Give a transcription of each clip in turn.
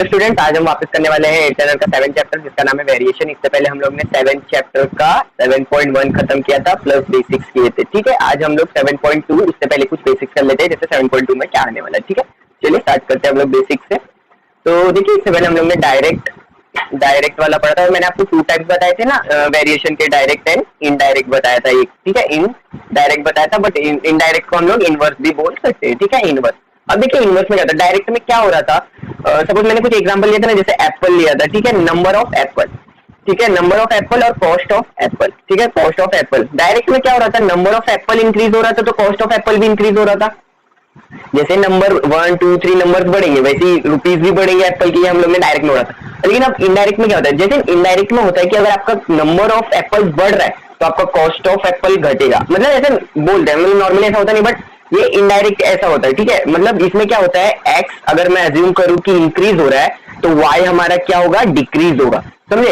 Student आज हम वापस करने वाले हैं चैनल का 7th चैप्टर जिसका नाम है वेरिएशन। इससे पहले हम लोग ने 7th चैप्टर का 7.1 खत्म किया था प्लस बेसिक्स किए थे। ठीक है, आज हम लोग 7.2 इससे पहले कुछ बेसिक्स कर लेते हैं जैसे 7.2 में क्या आने वाला है। ठीक है, चलिए स्टार्ट करते हैं हम लोग बेसिक्स से। तो देखिए, इससे पहले हम लोग ने डायरेक्ट वाला पढ़ा था और मैंने आपको 2 टाइप्स बताए थे ना वेरिएशन के, डायरेक्ट एंड इनडायरेक्ट बताया था एक। ठीक है, इनडायरेक्ट बताया था, बट इनडायरेक्ट को हम लोग इनवर्स भी बोल सकते हैं। ठीक है, इनवर्स। अब देखिए इनवर्स में क्या था, डायरेक्ट में क्या हो रहा था, सपोज मैंने कुछ एग्जांपल लिया था ना, जैसे एप्पल लिया था। ठीक है, नंबर ऑफ एप्पल। ठीक है, नंबर ऑफ एप्पल और कॉस्ट ऑफ एप्पल। ठीक है, कॉस्ट ऑफ एप्पल। डायरेक्ट में क्या हो रहा था, नंबर ऑफ एप्पल इंक्रीज हो रहा था तो कॉस्ट ऑफ एप्पल भी इंक्रीज हो रहा था। जैसे नंबर 1 2 3 नंबर बढ़ेंगे वैसे ही रुपीज भी बढ़ेंगे एप्पल की, हम लोग ने डायरेक्ट में हो रहा था। लेकिन अब इनडायरेक्ट में क्या होता है, जैसे इनडायरेक्ट में होता है कि अगर आपका नंबर ऑफ एप्पल बढ़ रहा है तो आपका कॉस्ट ऑफ एप्पल घटेगा। मतलब ऐसे बोलते हैं, मतलब नॉर्मली ऐसा होता नहीं, बट ये इनडायरेक्ट ऐसा होता है। ठीक है, मतलब इसमें क्या होता है, एक्स अगर मैं अज्यूम करूं कि इंक्रीज हो रहा है तो वाई हमारा क्या होगा, डिक्रीज होगा। समझे,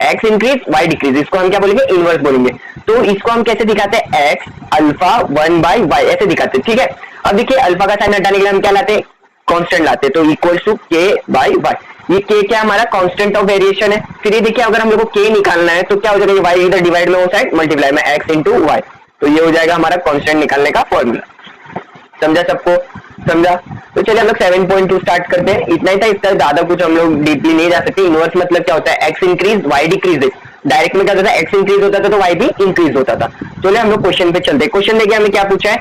एक्स इंक्रीज वाई डिक्रीज, इसको हम क्या बोलेंगे, इनवर्स बोलेंगे। तो इसको हम कैसे दिखाते हैं, एक्स अल्फा 1/y ऐसे दिखाते हैं। ठीक है, अब देखिए अल्फा का साइन हटाने के लिए हम क्या लाते हैं, कांस्टेंट लाते हैं, तो इक्वल टू के बाई वाई। ये के क्या हमारा कांस्टेंट ऑफ वेरिएशन है। फिर ये देखिए अगर हम लोग को के निकालना है तो क्या हो जाएगा, वाई इधर डिवाइड में वो साइड मल्टीप्लाई में एक्स इंटू वाई, तो ये हो जाएगा हमारा कांस्टेंट निकालने का फॉर्मूला। समझा सबको, समझा? तो चलिए हम लोग 7.2 स्टार्ट करते हैं। इतना ही था, इसका ज्यादा कुछ हम लोग डीपली नहीं जा सकते। इनवर्स मतलब क्या होता है, x increase y decrease. Direct में क्या होता था, एक्स इंक्रीज होता था तो वाई भी इंक्रीज होता था। चलिए हम लोग क्वेश्चन पे चलते हैं। क्वेश्चन देखिए हमें क्या पूछा है,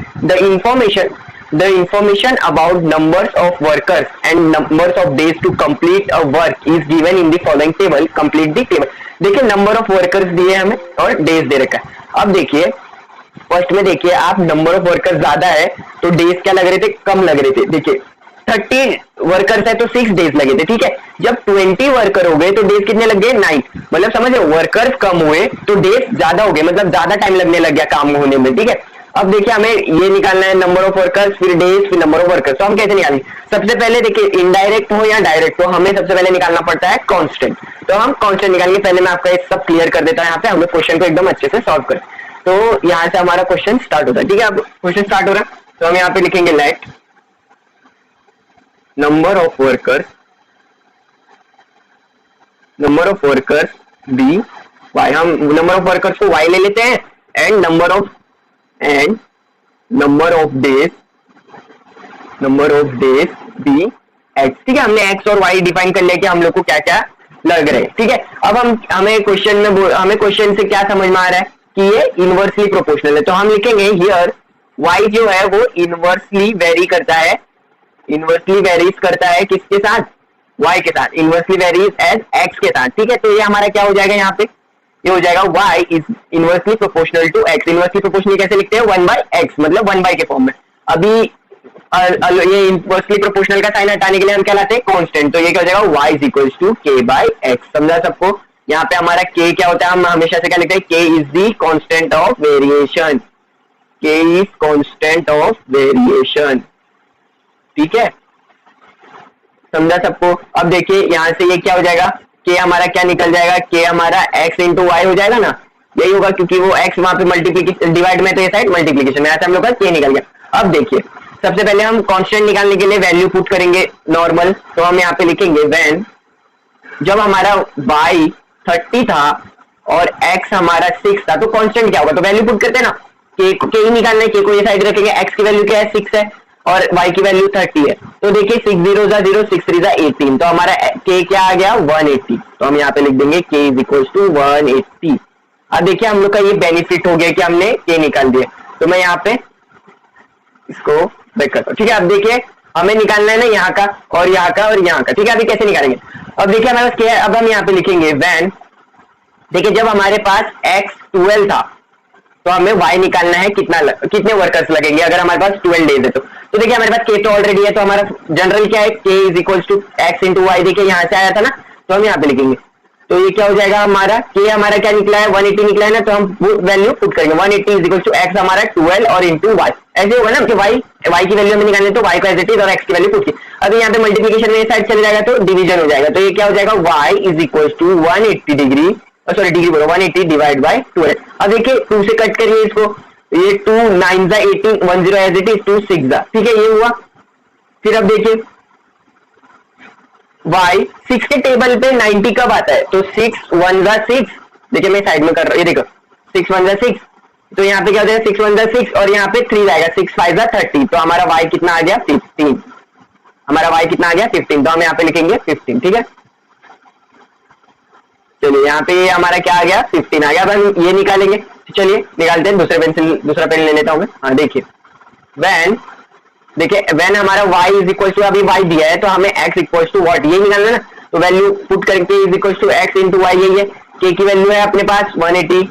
the information about numbers of workers and numbers of days to complete a work is given in the following table. Complete the table. देखिए नंबर ऑफ वर्कर्स दिए हमें और डेज दे रखा है। अब देखिए फर्स्ट में देखिए आप, नंबर ऑफ वर्कर्स ज्यादा है तो डेज क्या लग रहे थे, कम लग रहे थे। देखिए 30 वर्कर्स है तो 6 डेज लगे थे। ठीक है, जब 20 वर्कर हो गए तो डेज कितने लग गए, 9। मतलब समझ रहे हो, वर्कर्स कम हुए तो डेज ज्यादा हो गए, मतलब ज्यादा टाइम लगने लग गया काम होने में। ठीक है, अब देखिए हमें ये निकालना है नंबर ऑफ वर्कर्स, फिर डेज, फिर नंबर ऑफ वर्कर्स। तो हम कैसे निकालेंगे, सबसे पहले देखिए इनडायरेक्ट हो या डायरेक्ट हो, हमें सबसे पहले निकालना पड़ता है कांस्टेंट। तो हम कांस्टेंट निकालेंगे। पहले मैं आपका ये सब क्लियर कर देता हूं, यहाँ पे हम लोग क्वेश्चन को एकदम अच्छे से सॉल्व करें। तो यहाँ से हमारा क्वेश्चन स्टार्ट होता है। ठीक है, अब क्वेश्चन स्टार्ट हो रहा है तो हम यहाँ पे लिखेंगे let number of workers be y. हम नंबर ऑफ वर्कर्स को वाई ले लेते हैं and number of days be x. ठीक है, हमने एक्स और वाई डिफाइन कर लिया कि हम लोग को क्या क्या लग रहे हैं। ठीक है, अब हमें क्वेश्चन से क्या समझ में आ रहा है कि ये इनवर्सली प्रोपोर्शनल है, तो हम लिखेंगे हियर वाई जो है वो इनवर्सली वेरीज करता है किसके साथ, y के साथ। इनवर्सली वेरीज एज x के साथ। ठीक है, तो ये हमारा क्या हो जाएगा, यहाँ पे ये हो जाएगा y is inversely proportional to x। Inversely proportional कैसे लिखते हैं, 1/x, मतलब 1 के फॉर्म में। अभी ये इनवर्सली प्रोपोर्शनल का साइन हटाने के लिए हम क्या लाते हैं, कांस्टेंट। तो ये क्या हो जाएगा, y is equal to k/x। समझा सबको? यहाँ पे हमारा k क्या होता है, हम हमेशा से क्या लिखते हैं, k is the constant of variation. k is constant of variation. ठीक है, समझा सबको? अब देखिए यहाँ से ये क्या हो जाएगा, k हमारा क्या निकल जाएगा, k हमारा x इंटू वाई हो जाएगा ना, यही होगा क्योंकि वो x वहां पे मल्टीप्लीकेशन डिवाइड में, तो ये साइड मल्टीप्लीकेशन में, ऐसा हम लोग का k निकल गया। अब देखिए सबसे पहले हम कांस्टेंट निकालने के लिए वैल्यू पुट करेंगे नॉर्मल। तो हम यहाँ पे लिखेंगे व्हेन, जब हमारा y 30 था और x हमारा 6 था तो कांस्टेंट क्या होगा, तो वैल्यू पुट करते हैं ना, k ही निकालना है, k को ये साइड रखेंगे, x की वैल्यू क्या है, 6 है और y की वैल्यू 30 है। तो देखिए 6 0 0, 6 3 18, तो हमारा k क्या आ गया, 180। तो हम यहाँ पे लिख देंगे k इज इक्वल टू 180। अब देखिए हम लोग का ये बेनिफिट हो गया कि हमने k निकाल दिया। तो मैं यहाँ पे इसको ब्रेक करता हूँ। ठीक है, अब देखिए हमें निकालना है ना यहाँ का और यहाँ का और यहाँ का। ठीक है, अभी कैसे निकालेंगे, अब देखिए हमारे पास क्या है, अब हम यहाँ पे लिखेंगे व्हेन, देखिए जब हमारे पास x 12 था तो हमें y निकालना है कितने वर्कर्स लगेंगे अगर हमारे पास 12 डेज है। तो देखिए हमारे पास k तो ऑलरेडी है, तो हमारा जनरल क्या है, k is equal to x into y. देखिए यहाँ से आया था ना, तो हम यहाँ पे लिखेंगे। तो ये क्या हो जाएगा, हमारा k हमारा क्या निकला है, 180 निकला है ना, तो हम वैल्यू पुट करेंगे 180 इज इक्वल टू एक्स हमारा 12 और इंटू वाई। ऐसे होगा ना कि y की वैल्यू हमें निकालनी है तो y को एज इट इज और x की वैल्यू पुट की। अभी यहाँ पे मल्टीप्लीकेशन में साइड चले जाएगा तो डिवीजन हो जाएगा। तो ये क्या हो जाएगा, y is equal to 180 degree, sorry degree बोलो, 180 डिवाइड बाय 12। अब देखिए 2 से कट करिए इसको, ये 2 9 जा 18, 10 एज इट इज, 2 6 जा। ठीक है, ये हुआ। फिर अब देखिए वाई 6 के टेबल पे 90 कब आता है? तो 6 1 जा 6, देखिए मैं साइड में कर रहा हूँ, ये देखो 6 1 जा 6, तो यहाँ पे क्या हो जाएगा 6 1 जा 6 और यहाँ पे 3 आएगा, 6 5 जा 30, तो हमारा वाई कितना आ गया 15, हमारा वाई कितना आ गया 15, तो हम यहाँ पे लिखेंगे 15, ठीक है। चलिए यहाँ पे हमारा क्या आ गया 15 आ गया, अब ये निकालेंगे, तो चलिए निकालते हैं, दूसरा पेन ले लेता हूँ मैं। हाँ देखिए व्हेन हमारा y इज इक्वल टू, अभी y दिया है तो हमें x इक्वल टू व्हाट ये निकालना है ना, तो वैल्यू पुट करके is equal to x into y, यही है k की वैल्यू है अपने पास 180,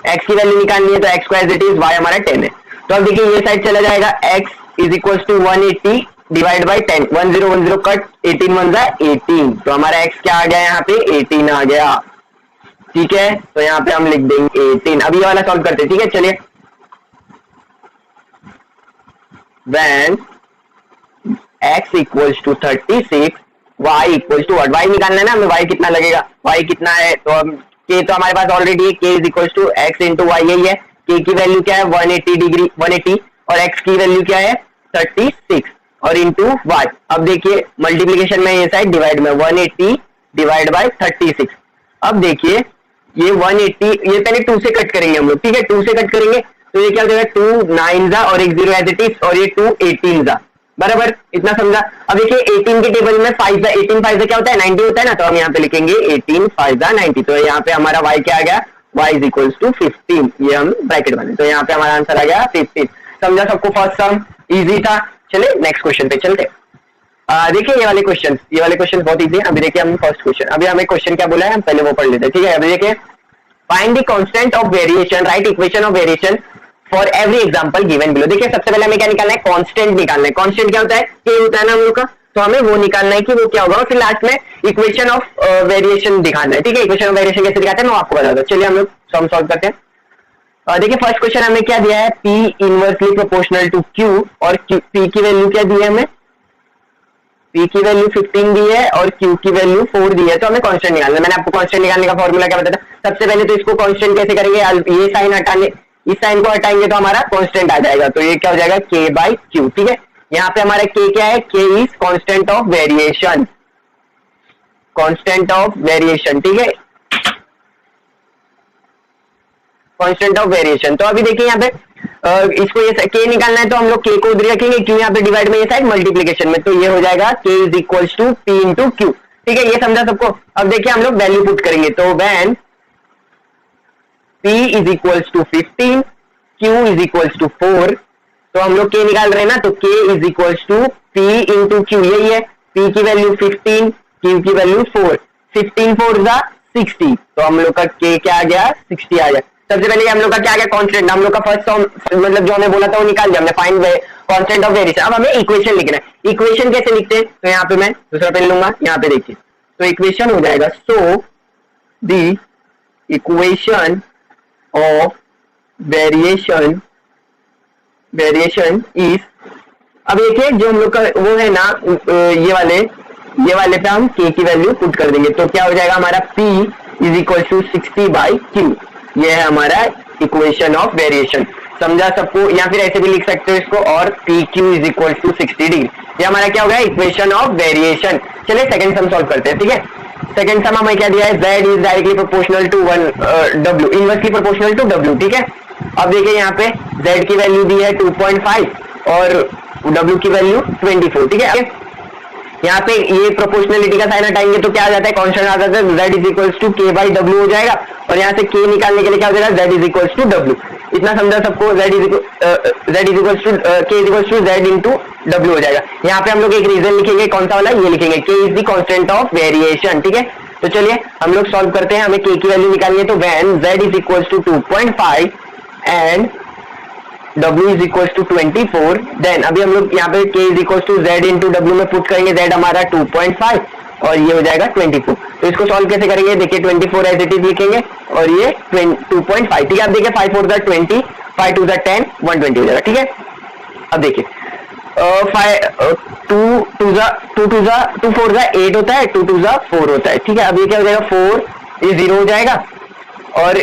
x की वैल्यू निकालनी है तो x square it is y हमारा 10 है, तो अब देखिए ये साइड चला जाएगा, x is equal to 180 divide by 10, 1010 cut, 18 1 जा 18, तो हमारा x क्या आ गया यहाँ पे 18 आ गया, ठीक है। तो यहाँ पे हम लिख देंगे 18, अभी ये वाला सॉल्व करते हैं, ठीक है। चलिए when x equals to 36, y equals to what, y निकालना है ना हमें, y कितना लगेगा, y कितना है, तो हम k तो हमारे पास ऑलरेडी है, k is equals to x into y, यही है, k की वैल्यू क्या है 180 डिग्री 180 और x की वैल्यू क्या है 36 और इंटू y, अब देखिए मल्टीप्लीकेशन में ये साइड डिवाइड में 180 डिवाइड बाय 36, अब देखिए ये 180 ये पहले 2 से कट करेंगे हम लोग, ठीक है, 2 से कट करेंगे तो ये क्या हो जाएगा 2 9 जा और 1 0 एज इट इज और ये 2 18 जा, बराबर, इतना समझा। अब देखिए 18 के टेबल में 5 जा, 18 5 जा क्या होता है 90 होता है ना, तो हम यहाँ पे लिखेंगे 18 5 जा 90, तो यहाँ पे हमारा y क्या आ गया y इज इक्वल टू 15, ये हम ब्रैकेट बने, तो यहाँ पे हमारा आंसर आ गया 15, समझा सबको, फर्स्ट सम इजी था। चलिए नेक्स्ट क्वेश्चन पे चलते। देखिए ये वाले क्वेश्चन बहुत इजी है। अभी देखिए हम फर्स्ट क्वेश्चन, अभी हमें क्वेश्चन क्या बोला है हम पहले वो पढ़ लेते हैं, ठीक है। अभी देखिए find the constant of variation, right equation of variation for every example given below. देखिए सबसे पहले हमें क्या निकालना है, कांस्टेंट निकालना है। कांस्टेंट क्या होता है, k होता है ना हम लोग का, तो हमें वो निकालना है कि वो क्या होगा, फिर लास्ट में इक्वेशन ऑफ वेरिएशन दिखाना है, ठीक है। इक्वेशन ऑफ वेरिएशन कैसे दिखाते हैं मैं आपको बताता हूं। चलिए हम लोग सम सॉल्व करते हैं। देखिए फर्स्ट क्वेश्चन हमें क्या दिया है, p inversely proportional to q और p की वैल्यू क्या दी है हमें, p की वैल्यू 15 दी है और q की वैल्यू 4 दी है, तो हमें कांस्टेंट निकालना है। मैंने आपको कांस्टेंट निकालने का फॉर्मूला क्या बताया था, सबसे पहले तो इसको कांस्टेंट कैसे करेंगे, ये साइन हटाने, इस साइन को हटाएंगे तो हमारा कांस्टेंट आ जाएगा, तो ये क्या हो जाएगा k बाई क्यू, ठीक है। यहाँ पे हमारा k क्या है, k is constant of variation, constant of variation, ठीक है, कांस्टेंट ऑफ वेरिएशन। तो अभी देखिए यहाँ पे इसको ये k निकालना है तो हम लोग k को उधर रखेंगे, क्यों यहाँ पे डिवाइड में ये साइड मल्टीप्लीकेशन में, तो ये हो जाएगा k is equal to p into q, ठीक है। ये समझा सबको। अब देखिए हम लोग वैल्यू पुट करेंगे, तो when p is equal to 15, q is equal to 4, तो हम लोग k निकाल रहे हैं ना, तो k is equal to p into q, यही है, p की वैल्यू 15, q की वैल्यू 4, 15 4 जा 60, तो हम लोग का k क्या आ गया 60 आ गया। सबसे पहले हम लोग का क्या आ गया कांस्टेंट, हम लोग का फर्स्ट मतलब जो हमें बोला था वो निकाल दिया हमने, फाइंड कांस्टेंट ऑफ वेरिएशन। अब हमें इक्वेशन लिखना है, इक्वेशन कैसे लिखते हैं, तो यहाँ पे मैं दूसरा पेन लूंगा, यहाँ पे देखिए, तो इक्वेशन हो जाएगा, so the equation of variation is, अब देखिए जो हम लोग का वो है ना ये वाले पे हम k की वैल्यू पुट कर देंगे, तो क्या हो जाएगा हमारा p is equal to 60 by q, ये है हमारा इक्वेशन ऑफ वेरिएशन, समझा सबको। या फिर ऐसे भी लिख सकते हो इसको, और p q is equal to 60 degree, ये हमारा क्या हो गया इक्वेशन ऑफ वेरिएशन। चलिए सेकंड सम सॉल्व करते हैं, ठीक है। सेकंड सम हमें क्या दिया है, z is directly proportional to 1 w, inversely proportional to w, ठीक है। अब देखिए यहाँ पे z की वैल्यू दी है 2.5 और w की वैल्यू 24, ठीक है। यहाँ पे ये प्रोपोर्शनलिटी का साइन हटाएंगे तो क्या आ जाता है, कांस्टेंट आ जाता है, z is equal to k by w हो जाएगा, और यहाँ से k निकालने के लिए क्या हो जाएगा, z is equal to w, इतना समझा सबको, z is equal to k is equal to z into w हो जाएगा। यहाँ पे हम लोग एक रीजन लिखेंगे, कौन सा वाला, ये लिखेंगे, k is the constant of variation, ठीक है। तो चलिए हम लोग सॉल्व करते हैं, हमें k की वैल्यू निकालनी है, तो when z is equal to 2.5 and w is equal to 24, then अभी हम लोग यहाँ पे k is equal to z into w में पुट करेंगे, z हमारा 2.5 और ये हो जाएगा 24। तो इसको सॉल्व कैसे करेंगे, देखिए 24 एज इट इज लिखेंगे और ये 2.5, ठीक है। अब देखिए 5 4 20, 5 2 10, 120 हो जाएगा, ठीक है। अब देखिए 2 4 8 होता है, 2 2 4 होता है, ठीक है। अब ये क्या हो जाएगा 4, ये 0 हो जाएगा और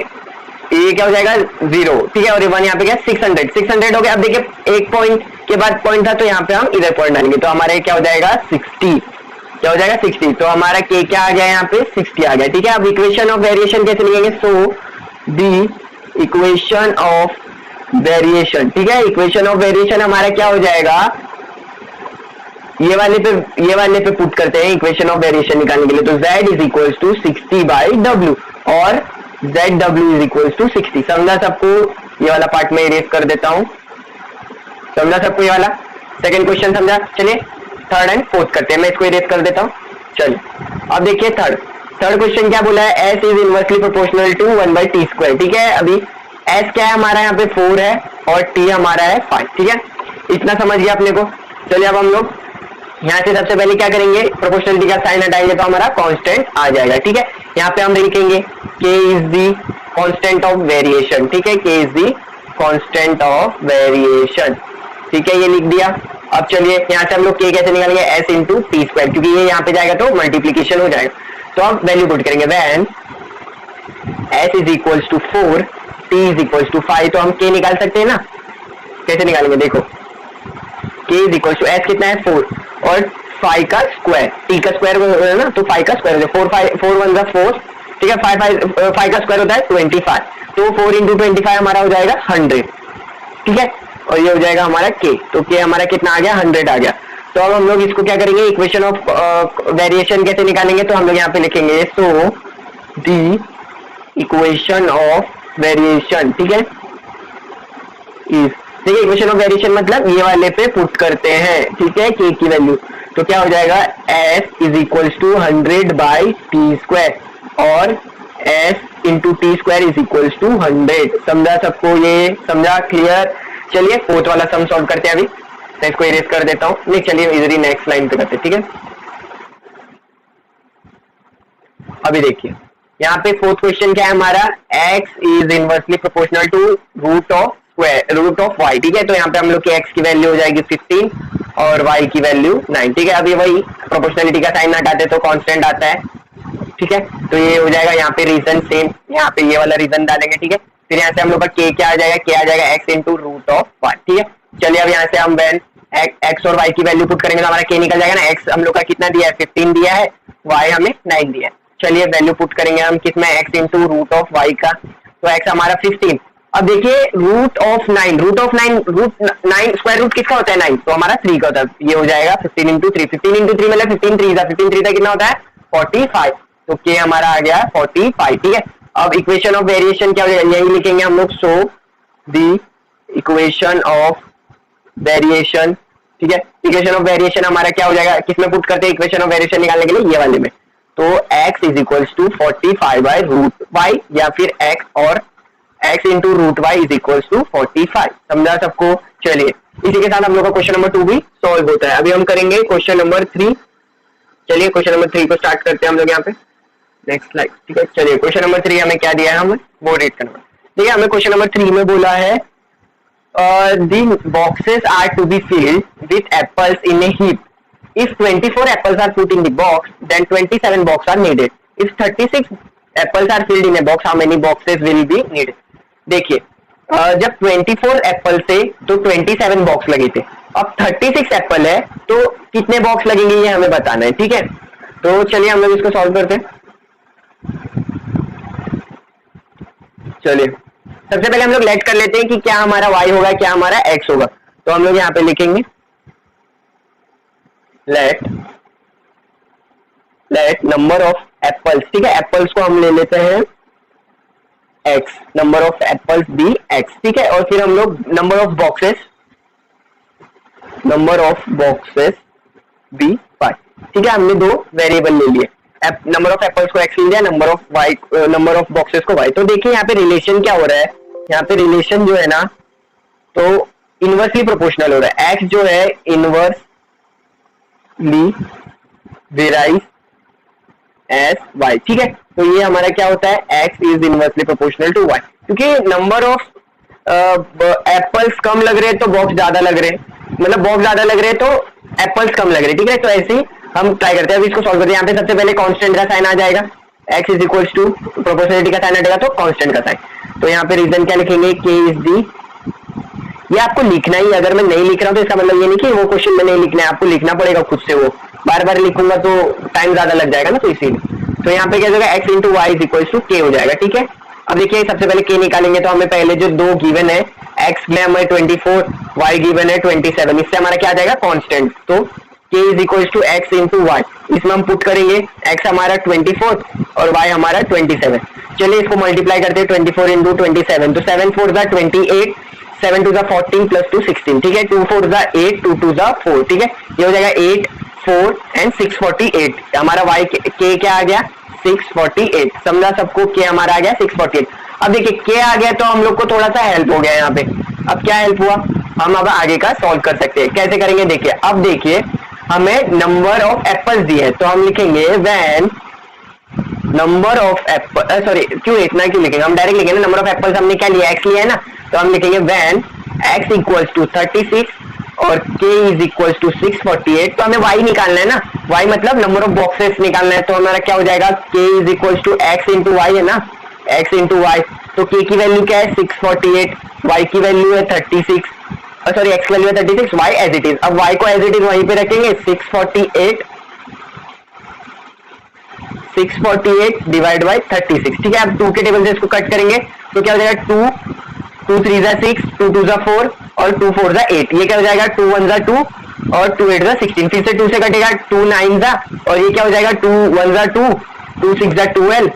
ये क्या हो जाएगा 0, ठीक है। और ये 1 यहाँ पे क्या 600 हो गया। अब देखिए एक पॉइंट के बाद पॉइंट था, तो यहाँ पे हम इधर पॉइंट डालेंगे, तो हमारे क्या हो जाएगा 60, क्या हो जाएगा 60। तो हमारा के क्या आ गया यहाँ पे 60 आ गया। ठीक है, अब इक्वेशन ऑफ वेरिएशन कैसे लिखेंगे? So the equation of variation, ठीक है, इक्वेशन ऑफ वेरिएशन हमारा क्या हो जाएगा, ये वाले पे पुट करते हैं इक्वेशन ऑफ वेरिएशन निकालने के लिए। तो z is equal to 60/w और zw इज इक्वल टू 60। समझा सबको? ये वाला पार्ट में इरेज कर देता हूं। समझा सबको ये वाला? सेकंड क्वेश्चन समझा? चलिए थर्ड एंड फोर्थ करते हैं, मैं इसको इरेज कर देता हूं। चलिए अब देखिए थर्ड क्वेश्चन क्या बोला है, s is inversely proportional to 1/t²। ठीक है, अभी s क्या है हमारा यहाँ पे 4 है और t हमारा है 5। ठीक है, इतना समझ गया अपने को। चलिए अब हम लोग यहाँ से सबसे पहले क्या करेंगे, प्रोपोर्शनलिटी का साइन हटाएंगे तो हमारा कांस्टेंट आ जाएगा। ठीक है, यहाँ पे हम लिखेंगे k is the constant of variation. ठीक है, k is the constant of variation. ठीक है, ये लिख दिया। अब चलिए यहाँ से हम लोग k कैसे निकालेंगे, s इंटू टी स्क्वायर, क्योंकि ये यहाँ पे जाएगा तो मल्टीप्लीकेशन हो जाएगा। तो अब वैल्यू पुट करेंगे, when s is equals to 4 t is equals to 5। तो हम k निकाल सकते हैं ना, कैसे निकालेंगे देखो, k is equals to s कितना है 4 और 5 का स्क्वायर, t का स्क्वायर है ना, तो 5 का स्क्वायर हो जाए 4 1 जा 4। ठीक है, 5 का स्क्वायर होता है 25, तो 4 इंटू 25 हमारा हो जाएगा 100। ठीक है, और ये हो जाएगा हमारा k, तो k हमारा कितना आ गया 100 आ गया। तो अब हम लोग इसको क्या करेंगे, इक्वेशन ऑफ वेरिएशन कैसे निकालेंगे, तो हम लोग यहाँ पे लिखेंगे so the equation of variation. ठीक है, देखिए इक्वेशन ऑफ वेरिएशन मतलब ये वाले पे पुट करते हैं। ठीक है, k की वैल्यू, तो क्या हो जाएगा s is equals to 100/t² और s into t square is equals to 100। समझा सबको? ये समझा? क्लियर? चलिए फोर्थ वाला सम सॉल्व करते हैं। अभी मैं इसको इरेज कर देता हूँ। नहीं, चलिए इधर ही नेक्स्ट लाइन पे करते हैं। ठीक है, अभी देखिए यहाँ पे फोर्थ क्वेश्चन क्या है हमारा, x is inversely proportional to root of y। ठीक है, तो यहाँ पे हम लोग की x की वैल्यू हो जाएगी 15 और y की वैल्यू 9। ठीक है, अभी वही प्रोपोर्शनलिटी का साइन हटाते तो कांस्टेंट आता है। ठीक है, तो ये हो जाएगा यहाँ पे रीजन सेम, यहाँ पे ये वाला रीजन डालेंगे। ठीक है, फिर यहाँ से हम लोग का k क्या आ जाएगा, k आ जाएगा x into root of y। ठीक है, चलिए अब यहाँ से हम व्हेन x और y की वैल्यू पुट करेंगे तो हमारा k निकल जाएगा ना। x हम लोग का कितना दिया है 15 दिया है, y हमें 9 दिया है। चलिए वैल्यू पुट करेंगे हम किसमें, x into root of y का, तो x हमारा 15। अब देखिए रूट ऑफ 9 स्क्वायर रूट किसका होता है 9, तो हमारा 3 का होता है। ये हो जाएगा 15 इंटू 3, 15 इंटू 3 मतलब 15 3 कितना होता है 45। तो k हमारा आ गया 45। ठीक है, अब इक्वेशन ऑफ वेरिएशन क्या हो जाएगा, यही लिखेंगे हम लोग, so the equation of variation. ठीक है, इक्वेशन ऑफ वेरिएशन हमारा क्या हो जाएगा, किसमें पुट करते हैं इक्वेशन ऑफ वेरिएशन निकालने के लिए, ये वाले में। तो x is equals to 45/√y या फिर x और x into root y is equals to 45। समझा सबको? चलिए इसी के साथ हम लोग का क्वेश्चन नंबर 2 भी सॉल्व होता है। अभी हम करेंगे क्वेश्चन नंबर 3। चलिए क्वेश्चन नंबर 3 को स्टार्ट करते हैं हम लोग यहाँ पे, नेक्स्ट स्लाइड। ठीक है, चलिए क्वेश्चन नंबर 3 हमें क्या दिया है, हमें वो रीड करना। ठीक है, हमें क्वेश्चन नंबर 3 में बोला है the boxes are to be filled with apples in a heap. If 24 apples are put in the box, then 27 boxes are needed. If 36 apples are filled in a box, how many boxes will be needed? देखिए जब 24 Apple से तो 27 box लगे थे, अब 36 Apple है तो कितने बॉक्स लगेंगे ये हमें बताना है। ठीक है, तो चलिए हम लोग इसको सॉल्व करते हैं। चलिए सबसे पहले हम लोग लेट कर लेते हैं कि क्या हमारा y होगा, क्या हमारा x होगा। तो हम लोग यहाँ पे लिखेंगे लेट नंबर ऑफ एप्पल्स। ठीक है, एप्पल्स को हम ले लेते हैं x, number of apples be x। ठीक है, और फिर हम लोग नंबर ऑफ बॉक्सेस बी 5। ठीक है, हमने 2 वेरिएबल ले लिए, नंबर ऑफ एप्पल्स को x ले लिया, नंबर ऑफ बॉक्सेस को y। तो देखिए यहाँ पे रिलेशन क्या हो रहा है, यहाँ पे रिलेशन जो है ना तो इनवर्सली प्रोपोर्शनल हो रहा है। x जो है इनवर्सली वेराइज एस y। ठीक है, तो ये हमारा क्या होता है, x is inversely proportional to y, क्योंकि नंबर ऑफ एप्पल्स कम लग रहे तो बॉक्स ज्यादा लग रहे, मतलब बॉक्स ज्यादा लग रहे तो एप्पल्स कम लग रहे। ठीक है, तो ऐसे ही हम ट्राई करते हैं। अभी इसको सॉल्व करते हैं। यहाँ पे सबसे पहले कांस्टेंट का साइन आ जाएगा, x is equals to proportionality का साइन हटेगा तो कांस्टेंट का साइन। तो यहाँ पे रीजन क्या लिखेंगे, k इज दी, ये आपको लिखना ही, अगर मैं नहीं लिख रहा हूं तो इसका मतलब ये नहीं कि वो क्वेश्चन में नहीं लिखना है, आपको लिखना पड़ेगा खुद से वो बार बार लिखूंगा तो टाइम ज्यादा लग जाएगा ना, तो इसीलिए। तो यहाँ पे क्या हो जाएगा, x into y is equal to k हो जाएगा, ठीक है। अब देखिए सबसे पहले के निकालेंगे तो हमें पहले जो दो गिवन है, एक्स में हमें 24, वाई गिवन है 27, इससे हमारा क्या आ जाएगा कांस्टेंट। तो k is equal to x into y, इसमें हम पुट करेंगे एक्स हमारा 24 और वाई हमारा 27। चलिए इसको मल्टीप्लाई करते हैं 24 इंटू 27, तो 7 4 जा 28, 7 2 जा 14 प्लस 2 16, ठीक है। 2 4 जा 8, 2 2 जा 4, ठीक है। ये हो जाएगा 8 4 एंड 648, हमारा वाई के क्या आ गया 648, समझा सबको, के हमारा आ गया 648। अब देखिए के आ गया तो हम लोग को थोड़ा सा हेल्प हो गया यहाँ पे। अब क्या हेल्प हुआ, हम अब आगे का सॉल्व कर सकते हैं। कैसे करेंगे देखिए, अब देखिए हमें नंबर ऑफ एप्पल्स दिए है, तो हम लिखेंगे when number of Apple, sorry क्यों इतना क्यों लिखेंगे, हम डायरेक्ट लिखेंगे नंबर ऑफ एप्पल्स, हमने क्या लिया एक्स लिया है ना, तो हम लिखेंगे व्हेन एक्स इक्वल्स टू 36 और k इज इक्वल टू 648। तो हमें y निकालना है ना, y मतलब नंबर ऑफ बॉक्सेस निकालना है, तो हमारा क्या हो जाएगा k is equal to x into y है ना, x इंटू वाई। तो k की वैल्यू क्या है 648, y की वैल्यू है 36, सॉरी x की वैल्यू है 36, y एज इट इज। अब y को एज इट इज वहीं पे रखेंगे, 648 डिवाइड बाई 36, ठीक है। अब 2 के टेबल से इसको कट करेंगे तो क्या हो जाएगा 2 3 जा 6, 2 2 जा 4 और 2 4 जा 8, ये क्या हो जाएगा 2 1 जा 2 और 2 8 जा 16, फिर से 2 से कटेगा 2 9 जा, और ये क्या हो जाएगा 2 1 जा 2, 2 6 जा 12,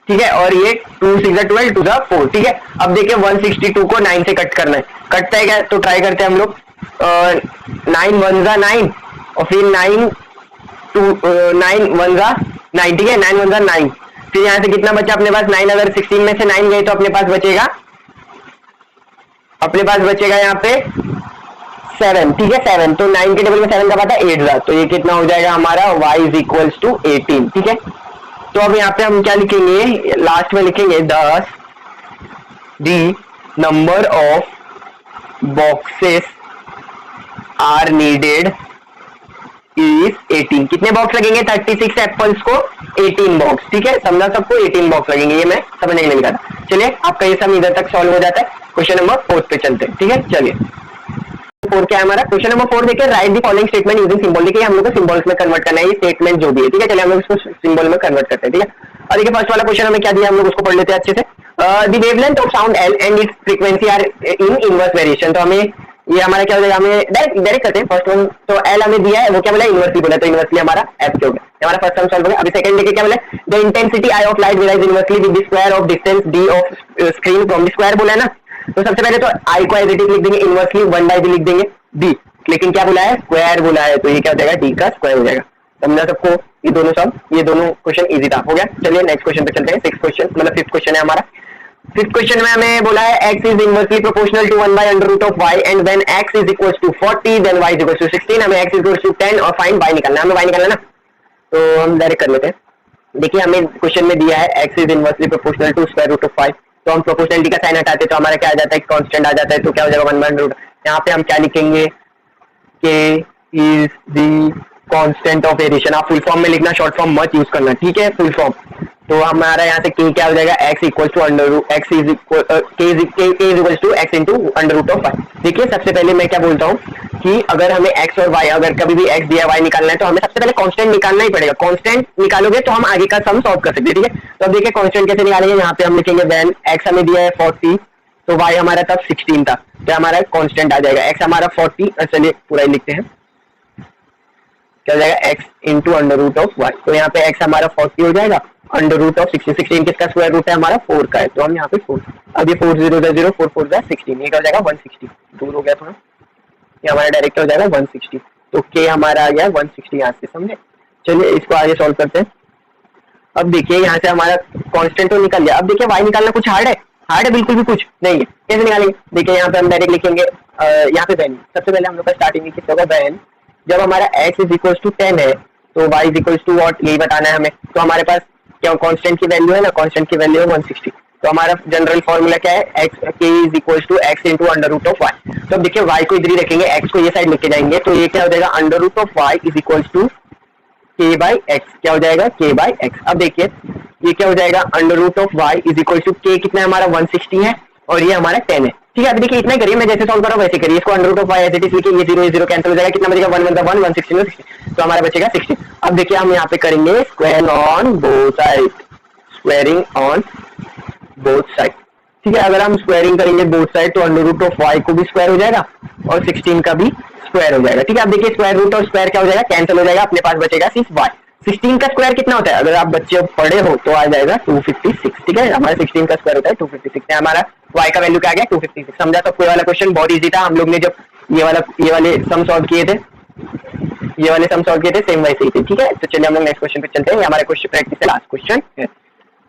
ठीक है, और ये 2 6 जा 12, 2 जा 4, ठीक है। अब देखिए 162 को 9 से कट करना है, कटता है क्या, तो ट्राई करते हैं हम लोग। 9 1 जा 9 और फिर 9 1 जा 9, ठीक है, 9 1 जा 9। फिर यहाँ से कितना बचा अपने पास 9, अगर 16 में से 9 गए तो अपने पास बचेगा यहाँ पे 7, ठीक है 7। तो 9 के टेबल में 7 का पता 8 था, तो ये कितना हो जाएगा हमारा y इज इक्वल टू 18, ठीक है। तो अब यहाँ पे हम क्या लिखेंगे, लास्ट में लिखेंगे 10 the number of boxes are needed is 18। कितने बॉक्स लगेंगे 36 एप्पल्स को 18 बॉक्स, ठीक है, समझा सबको 18 बॉक्स लगेंगे, ये मैं समझने के लिए लिखा था। चलिए आपका ये सब इधर तक सॉल्व हो जाता है। क्वेश्चन नंबर 4 पे चलते हैं, ठीक है। चलिए 4 क्या है हमारा, क्वेश्चन नंबर 4 देखिए, right the following statement using symbol. देखिए हम लोग को सिंबल्स में कन्वर्ट करना है, ये स्टेटमेंट जो भी है, ठीक है। चलिए हम लोग इसको सिंबल में कन्वर्ट करते हैं, ठीक है। और देखिए फर्स्ट वाला क्वेश्चन हमें क्या दिया, हम लोग उसको पढ़ लेते हैं अच्छे से। The wavelength of sound l and its frequency are in inverse variation. तो हमें ये हमारा क्या हो जाएगा, हमें डायरेक्ट करते हैं फर्स्ट वन। तो एल हमें दिया है, वो क्या बोला इनवर्सली बोला, तो इनवर्सली हमारा एफ हो गया, हमारा फर्स्ट टर्म सॉल्व हो गया। अभी सेकंड देखिए क्या बोला, the intensity I of light varies inversely with the square of distance D of screen from the square बोला है ना। तो सबसे पहले तो आई को एज इट इज लिख देंगे, इनवर्सली 1/d लिख देंगे डी, लेकिन क्या बोला है स्क्वायर बोला है, तो ये क्या हो जाएगा डी का स्क्वायर हो जाएगा। समझा सबको, ये दोनों क्वेश्चन इजी था, हो गया। चलिए नेक्स्ट क्वेश्चन पे चलते हैं। 6th क्वेश्चन मतलब 5th क्वेश्चन है हमारा। 5th क्वेश्चन में हमें बोला है x is inversely proportional to 1 by under root of y and when x is equals to 40 then y is equals to 16। हमें x इज इक्वल्स टू 10 और find y निकालना है, हमें y निकालना ना, तो हम डायरेक्ट कर लेते हैं। देखिए हमें क्वेश्चन में दिया है x is inversely proportional to square root of 5, तो हम प्रोपोर्शनलिटी का साइन हटाते तो हमारा क्या आ जाता है कांस्टेंट आ जाता है, तो क्या हो जाएगा 1 बाय अंडर रूट। यहाँ पे हम क्या लिखेंगे, k is the constant of variation. आप फुल फॉर्म में लिखना, शॉर्ट फॉर्म मत यूज करना, ठीक है, फुल फॉर्म। तो हमारा यहाँ से k क्या हो जाएगा, x equal to under root x is equal k is equal to x into under root of 5। देखिए सबसे पहले मैं क्या बोलता हूँ कि अगर हमें x और y, अगर कभी भी x दिया y निकालना है तो हमें सबसे पहले कांस्टेंट निकालना ही पड़ेगा। कांस्टेंट निकालोगे तो हम आगे का सम सॉल्व कर सकते हैं, ठीक है। तो अब देखिए कांस्टेंट कैसे निकालेंगे, यहाँ पे हम लिखेंगे व्हेन x हमें दिया है 40, तो y हमारा तब 16 था, तो हमारा कांस्टेंट आ जाएगा x हमारा 40, चलिए पूरा ही लिखते हैं, क्या हो जाएगा x into under root of y। तो यहाँ पे x हमारा 40 हो जाएगा, अंडर रूट ऑफ 16 किसका स्क्वायर रूट है हमारा 4 का है, तो हम यहाँ पे 4, अब ये 4 0 0 4 4 16, ये क्या हो जाएगा 160, दूर हो गया थोड़ा, ये हमारा डायरेक्ट हो जाएगा 160। तो k हमारा आ गया 160 यहाँ से, समझे। चलिए इसको आगे सॉल्व करते हैं। अब देखिए यहाँ से हमारा कांस्टेंट तो निकल गया। अब देखिए y निकालना कुछ हार्ड है बिल्कुल भी कुछ नहीं है। कैसे निकालेंगे, देखिए यहाँ पे हम डायरेक्ट लिखेंगे, यहाँ पे व्हेन, सबसे पहले हम लोग का स्टार्टिंग में कितना होगा व्हेन, जब हमारा x इज इक्वल टू 10 है तो y is equal to what, यही बताना है हमें। तो हमारे पास क्या कांस्टेंट की वैल्यू है ना, कांस्टेंट की वैल्यू है 160, तो हमारा जनरल फॉर्मूला क्या है, x k is equal to x into under root of y। तो अब देखिए y को इधर ही रखेंगे, x को ये साइड लेके जाएंगे, तो ये क्या हो जाएगा under root of y is equal to k by x, क्या हो जाएगा k बाई एक्स। अब देखिए ये क्या हो जाएगा under root of y is equal to k, कितना है हमारा 160 है और ये हमारा 10 है, ठीक है, अभी देखिए इतना ही करिए, मैं जैसे सॉल्व कर रहा हूँ वैसे करिए। इसको under root of y as it is लिखिए, ये 0 0 कैंसिल हो जाएगा, कितना बचेगा 1 1 1 116 16, तो हमारा बचेगा 16। अब देखिए हम यहाँ पे करेंगे square on both side, squaring on both side. ठीक है, अगर हम स्क्वायरिंग करेंगे बोथ साइड तो अंडर रूट ऑफ वाई को भी स्क्वायर हो जाएगा और 16 का भी स्क्वायर हो जाएगा। ठीक है, अब देखिए स्क्वायर रूट और स्क्वायर क्या हो जाएगा, कैंसिल हो जाएगा, अपने पास बचेगा सिर्फ वाई। 16 का स्क्वायर कितना होता है, अगर आप बच्चे पढ़े हो तो आ जाएगा 256। ठीक है, हमारा 16 का स्क्वायर होता है 256 है, हमारा y का वैल्यू क्या आ गया 256। समझा सबको? ये वाला क्वेश्चन बहुत इजी था, हम लोग ने जब ये वाले सम सॉल्व किए थे, ये वाले सम सॉल्व किए थे सेम वैसे ही थे। ठीक है, तो चलिए हम लोग नेक्स्ट क्वेश्चन पे चलते हैं। ये हमारा क्वेश्चन प्रैक्टिस का लास्ट क्वेश्चन है।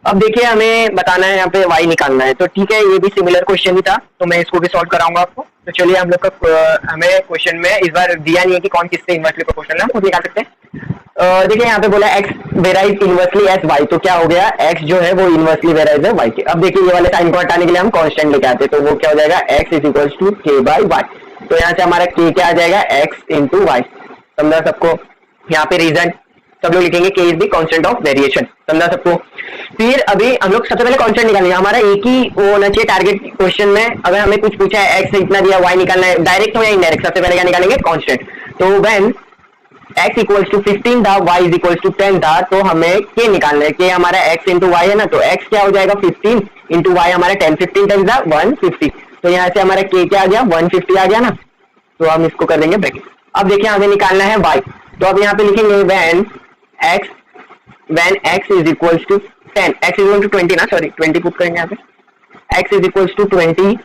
अब देखिए हमें बताना है यहाँ पे y निकालना है, तो ठीक है ये भी सिमिलर क्वेश्चन ही था, तो मैं इसको भी सॉल्व कराऊंगा आपको। तो चलिए हम लोग का हमें क्वेश्चन में इस बार दिया नहीं है कि कौन किससे इन्वर्सली प्रोपोर्शनल है, हम खुद निकाल सकते हैं। देखिए यहाँ पे बोला x varies inversely S y, तो क्या हो गया x जो है वो इनवर्सली वेराइज है y के। अब देखिए ये वाले साइन को हटाने के लिए हम कांस्टेंट लेके आते हैं, तो वो क्या हो जाएगा x is equals to k by y। तो यहाँ से हमारा k क्या आ जाएगा x इंटू वाई। समझा सबको? यहाँ पे रीजन सब लोग लिखेंगे k is the constant of variation. समझा सबको? फिर अभी हम लोग सबसे पहले कांस्टेंट निकालेंगे, हमारा एक ही वो होना चाहिए टारगेट क्वेश्चन में। अगर हमें कुछ पूछा है x इतना दिया, y निकालना है, डायरेक्ट हो या इनडायरेक्ट, सबसे पहले क्या निकालेंगे कांस्टेंट। तो व्हेन x इक्वल्स टू 15 था, y इज इक्वल्स टू 10 था, तो हमें k निकालना है। k हमारा x इंटू वाई है ना, तो x क्या हो जाएगा 15 इंटू वाई हमारा 10, 15 टाइम्स 150। तो यहाँ से हमारा k क्या आ गया 150 आ गया ना, तो हम इसको कर देंगे ब्रैकेट। अब देखिए हमें निकालना है y, तो अब यहाँ पे लिखेंगे when x is equals to 10, x is equal to 20 ना, सॉरी 20 पुट करेंगे यहाँ पे, x is equals to 20,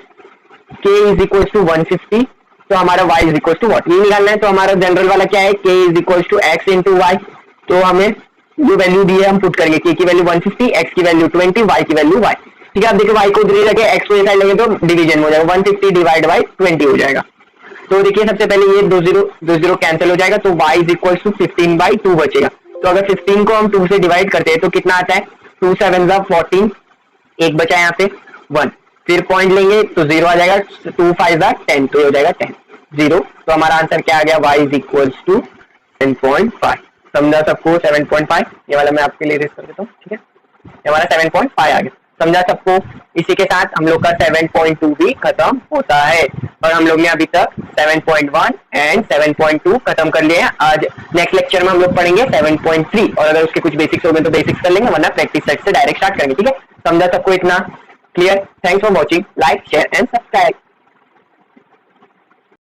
k is equals to 150, तो हमारा y is equals to what, ये निकालना है। तो हमारा जनरल वाला क्या है, k is equals to x into y. तो हमें जो वैल्यू दी है हम पुट करेंगे, k की वैल्यू 150, x की वैल्यू 20, y की वैल्यू y। ठीक है, अब देखिए y को उधर ही रखे, x को इस साइड लेंगे तो डिवीजन हो जाएगा, 150 डिवाइड बाई 20 हो जाएगा। तो देखिए सबसे पहले ये 2 0 कैंसिल हो जाएगा, तो y is equals to 15 by 2 बचेगा। तो अगर 15 को हम 2 से डिवाइड करते हैं तो कितना आता है, 2 7 14, एक बचा यहाँ पे 1, फिर पॉइंट लेंगे तो 0 आ जाएगा, 2 5 10, तो ये हो जाएगा 10 0। तो हमारा आंसर क्या आ गया, y इज इक्वल्स टू 7.5। समझा सबको? 7.5, ये वाला मैं आपके लिए रेस कर देता हूँ। ठीक है, ये हमारा 7.5 आ गया। समझा सबको? इसी के साथ हम लोग का 7.2 भी खत्म होता है, और हम लोग ने अभी तक 7.1 एंड 7.2 खत्म कर लिए हैं। आज नेक्स्ट लेक्चर में हम लोग पढ़ेंगे 7.3, और अगर उसके कुछ बेसिक्स हो गए तो बेसिक्स कर लेंगे, वरना प्रैक्टिस सेट से डायरेक्ट स्टार्ट करेंगे। ठीक है, समझा सबको? इतना clear? Thanks for watching, like share and subscribe.